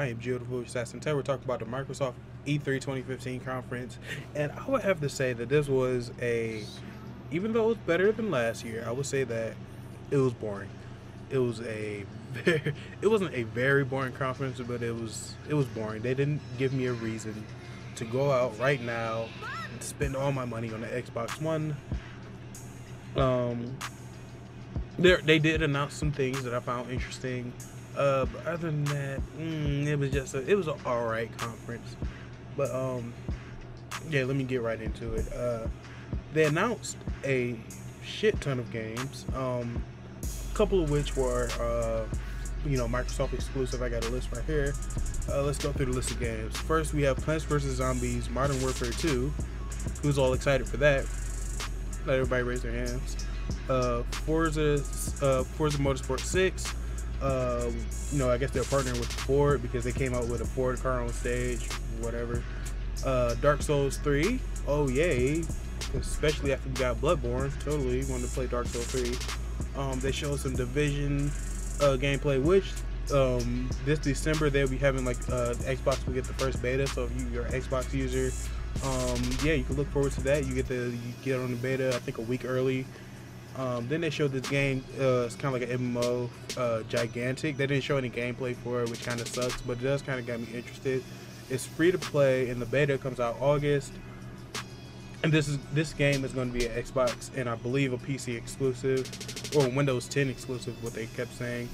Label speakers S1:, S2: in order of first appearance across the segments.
S1: I am Beautiful Assassin. Today we're talking about the Microsoft E3 2015 conference, and I would have to say that this was even though it was better than last year, I would say that it was boring. It was it wasn't a very boring conference, but it was boring. They didn't give me a reason to go out right now and spend all my money on the Xbox One. They did announce some things that I found interesting. But other than that, it was an alright conference. But yeah, let me get right into it. They announced a shit ton of games. A couple of which were Microsoft exclusive. I got a list right here. Let's go through the list of games. First, we have Plants vs. Zombies Modern Warfare 2. Who's all excited for that? Let everybody raise their hands. Forza Motorsport 6. I guess they're partnering with Ford because they came out with a Ford car on stage, whatever. Dark Souls 3. Oh yay! Especially after we got Bloodborne. Totally wanted to play Dark Souls 3. They showed some Division gameplay, which this December they'll be having Xbox will get the first beta. So if you're an Xbox user, yeah, you can look forward to that. You get on the beta I think a week early. Then they showed this game. It's kind of like an MMO, Gigantic. They didn't show any gameplay for it, which kind of sucks, but it does kind of got me interested. It's free to play, and the beta comes out August. And this game is going to be an Xbox and I believe a PC exclusive or Windows 10 exclusive. What they kept saying.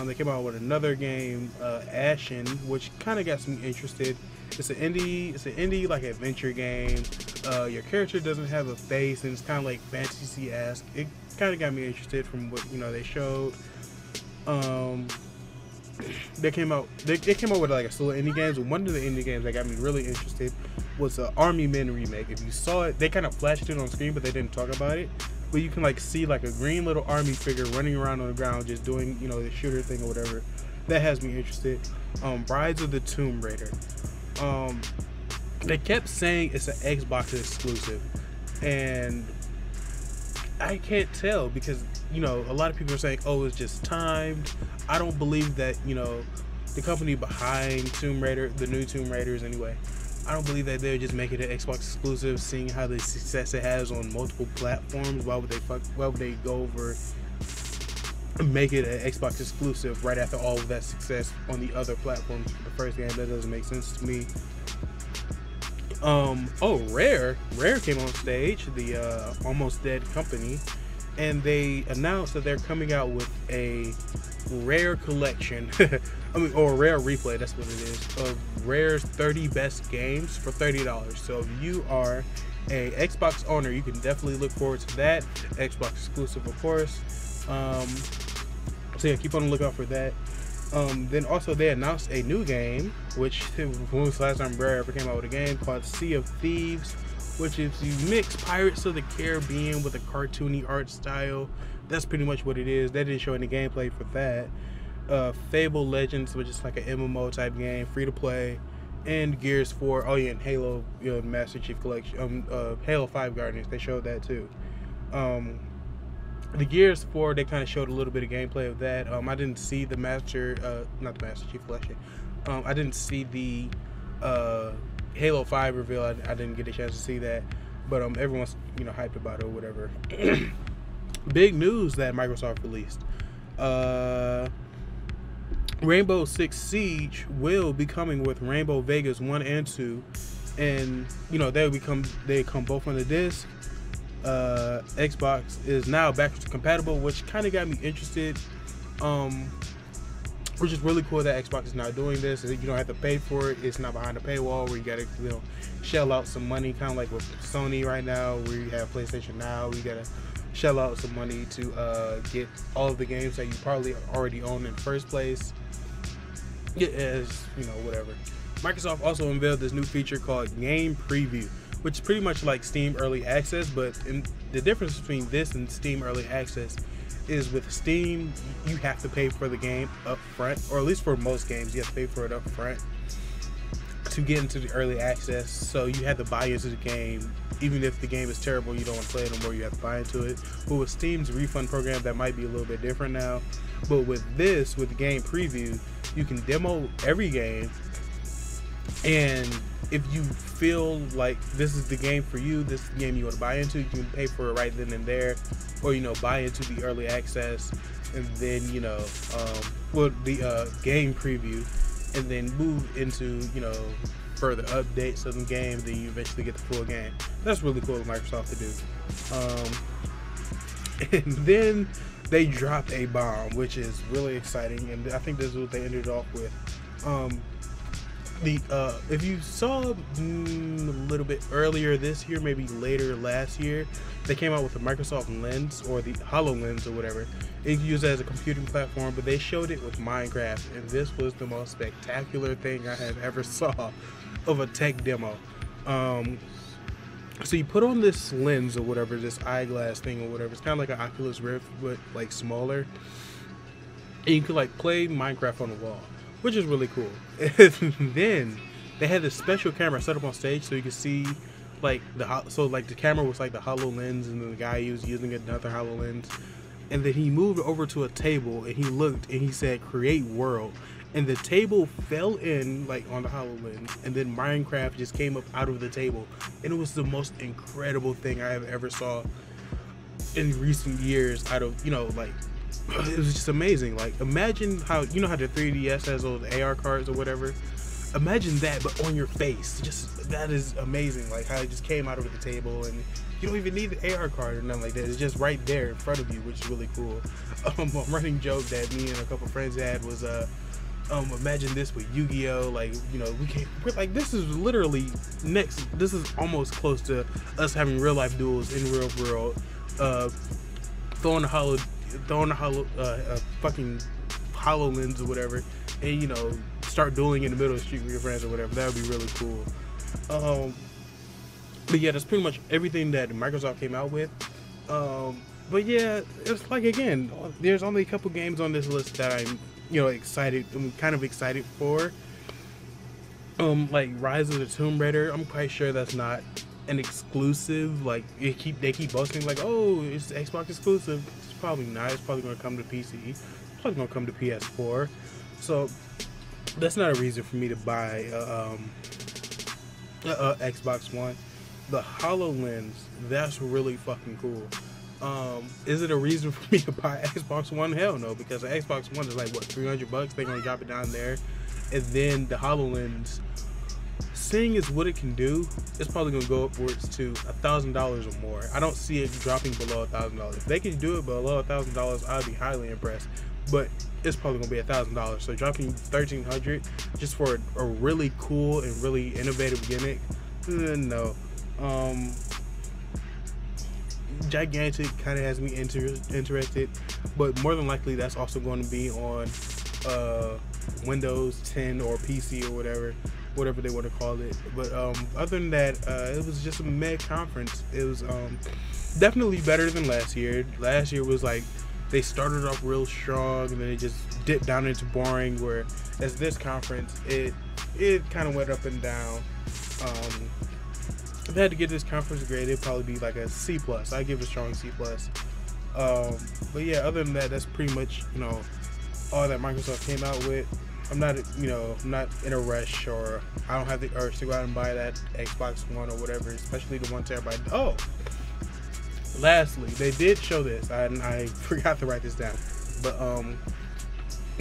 S1: They came out with another game, Ashen, which kind of got me interested. It's an indie like adventure game. Your character doesn't have a face, and it's kind of like fantasy-esque. It kind of got me interested from what they showed. They came out with like a slew of indie games, and one of the indie games that got me really interested was an Army Men remake. If you saw it, they kind of flashed it on screen, but they didn't talk about it. But you can see like a green little army figure running around on the ground, just doing the shooter thing or whatever. That has me interested. Brides of the Tomb Raider. They kept saying it's an Xbox exclusive, and I can't tell because a lot of people are saying, oh, it's just timed. I don't believe that the company behind Tomb Raider, the new Tomb Raiders anyway, I don't believe that they're just making it Xbox exclusive, seeing how the success it has on multiple platforms. Why would they go over and make it an Xbox exclusive right after all of that success on the other platforms for the first game? That doesn't make sense to me. Rare came on stage, the Almost Dead company, and they announced that they're coming out with a Rare collection or Rare replay, that's what it is, of Rare's 30 best games for $30. So if you are a Xbox owner, you can definitely look forward to that. Xbox exclusive, of course. So yeah, keep on the lookout for that. Then also they announced a new game, which when was the last time Rare ever came out with a game, called Sea of Thieves, which is you mix Pirates of the Caribbean with a cartoony art style. That's pretty much what it is. They didn't show any gameplay for that. Fable Legends, which is like an MMO type game, free to play, and Gears 4. Oh yeah, and Halo, Master Chief Collection. Halo 5 Guardians, they showed that too. The Gears 4, they kind of showed a little bit of gameplay of that. I didn't see the not the Master Chief Collection. I didn't see the Halo 5 reveal. I didn't get a chance to see that, but everyone's hyped about it or whatever. Big news that Microsoft released. Rainbow Six Siege will be coming with Rainbow Vegas 1 and 2, and they come both on the disc. Xbox is now backwards compatible, which kind of got me interested. Which is really cool that Xbox is now doing this. You don't have to pay for it. It's not behind a paywall where you gotta shell out some money, kind of like with Sony right now, where you have PlayStation Now. You gotta shell out some money to get all of the games that you probably already own in the first place. Yeah, whatever. Microsoft also unveiled this new feature called Game Preview, which is pretty much like Steam Early Access, but the difference between this and Steam Early Access is with Steam, you have to pay for the game up front, or at least for most games, you have to pay for it up front to get into the early access. So you have to buy into the game. Even if the game is terrible, you don't want to play it no more, you have to buy into it. But with Steam's refund program, that might be a little bit different now. But with the Game Preview, You can demo every game, and if you feel like this is the game for you, this is the game you want to buy into, you can pay for it right then and there, or buy into the early access, and then the game preview, and then move into further updates of the game. Then you eventually get the full game. That's really cool of Microsoft to do. And then they dropped a bomb, which is really exciting, and I think this is what they ended off with. If you saw a little bit earlier this year, maybe later last year, they came out with the Microsoft Lens, or the HoloLens or whatever. You can use it as a computing platform, but they showed it with Minecraft, and this was the most spectacular thing I have ever saw of a tech demo. So you put on this lens or whatever, this eyeglass thing or whatever. It's kind of like an Oculus Rift, but like smaller. And you could like play Minecraft on the wall, which is really cool. And then they had this special camera set up on stage, so you could see like the camera was like the HoloLens, and then the guy was using another HoloLens. And then he moved over to a table, and he looked, and he said, "Create world." And the table fell in like on the HoloLens, and then Minecraft just came up out of the table, and it was the most incredible thing I have ever saw in recent years. It was just amazing. Like, imagine how the 3DS has those AR cards or whatever. Imagine that, but on your face. That is amazing. Like how it just came out of the table, and you don't even need the AR card or nothing like that. It's just right there in front of you, which is really cool. A running joke that me and a couple friends had was imagine this with Yu-Gi-Oh! We're like, this is literally next. This is almost close to us having real life duels in real world. Throwing a fucking HoloLens or whatever, and start dueling in the middle of the street with your friends or whatever. That would be really cool. But yeah, that's pretty much everything that Microsoft came out with. But yeah, it's like, again, there's only a couple games on this list that I'm kind of excited for. Like Rise of the Tomb Raider. I'm quite sure that's not an exclusive. Like they keep boasting like, oh, it's Xbox exclusive. It's probably not. It's probably going to come to PC. It's probably going to come to PS4. So that's not a reason for me to buy Xbox One. The HoloLens, that's really fucking cool. Is it a reason for me to buy Xbox One? Hell no, because the Xbox One is like, what, $300? They're gonna drop it down there. And then the HoloLens, seeing as what it can do, it's probably gonna go upwards to $1,000 or more. I don't see it dropping below $1,000. If they can do it below $1,000, I'd be highly impressed. But it's probably gonna be $1,000. So dropping $1,300 just for a really cool and really innovative gimmick, no. Gigantic kind of has me interested, but more than likely that's also going to be on Windows 10 or PC or whatever they want to call it. But other than that, it was just a meh conference. It was definitely better than last year. Last year was like, they started off real strong and then it just dipped down into boring, where as this conference, it kind of went up and down. If I had to give this conference grade, it'd probably be like a C+. I give it a strong C+. But yeah, other than that, that's pretty much all that Microsoft came out with. I'm not in a rush, or I don't have the urge to go out and buy that Xbox One or whatever, especially the 1 terabyte. Oh, lastly, they did show this. I forgot to write this down, but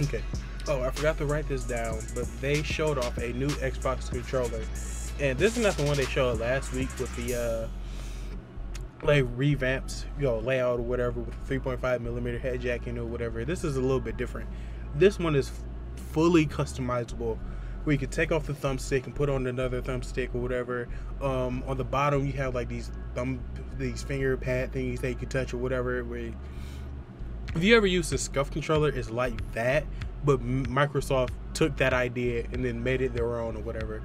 S1: okay. Oh, I forgot to write this down, but they showed off a new Xbox controller. And this is not the one they showed last week with the revamped layout or whatever, with 3.5mm head jacking or whatever. This is a little bit different. This one is fully customizable, where you can take off the thumbstick and put on another thumbstick or whatever. On the bottom you have like these finger pad thingies that you can touch or whatever. If you ever use the SCUF controller, it's like that, but Microsoft took that idea and then made it their own or whatever.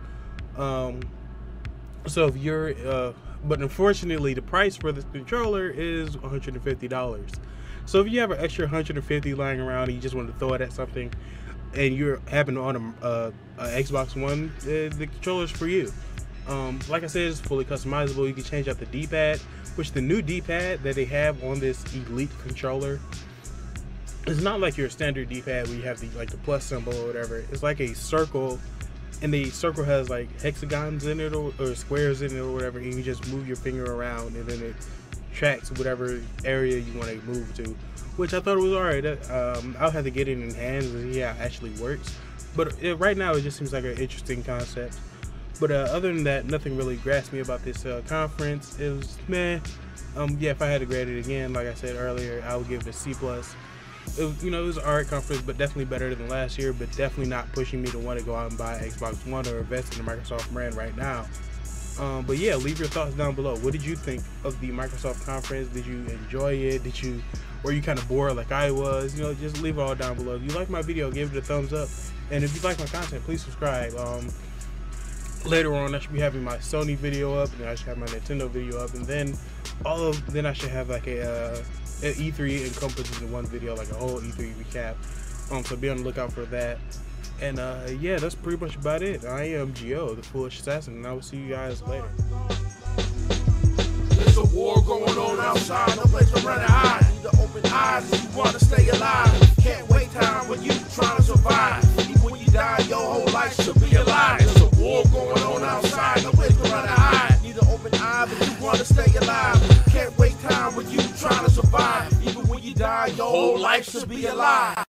S1: So if you're but unfortunately the price for this controller is $150. So if you have an extra $150 lying around and you just want to throw it at something, and you're having on a Xbox One, the controller's for you. Like I said, it's fully customizable. You can change out the D-pad, which the new D-pad that they have on this Elite controller it's not like your standard D-pad where you have the like the plus symbol or whatever. It's like a circle, and the circle has like hexagons in it or squares in it or whatever, and you just move your finger around, and then it tracks whatever area you want to move to, which I thought was alright. I'll have to get it in hands and see how it actually works, but right now it just seems like an interesting concept. But other than that, nothing really grasped me about this conference. It was meh. Yeah, if I had to grade it again, like I said earlier, I would give it a C+. It was, it was an alright conference, but definitely better than last year, but definitely not pushing me to want to go out and buy an Xbox One or invest in the Microsoft brand right now. But yeah, leave your thoughts down below. What did you think of the Microsoft conference? Did you enjoy it? Were you kind of bored like I was? Just leave it all down below. If you like my video, give it a thumbs up. And if you like my content, please subscribe. Later on, I should be having my Sony video up, and then I should have my Nintendo video up, and then I should have like an E3 encompassed in one video, like a whole E3 recap. So be on the lookout for that. And yeah, that's pretty much about it. I am Gio, the Foolish Assassin, and I will see you guys later.
S2: There's a war going on outside, no place to run and hide. Need to open eyes if you want to stay alive. Can't wait time when you trying to survive. Even when you die, your whole life should be alive. There's a war going on outside, no place to run and hide. Need to open eyes if you want to stay alive. Can't wait time when you trying to survive. Even when you die, your whole life should be alive.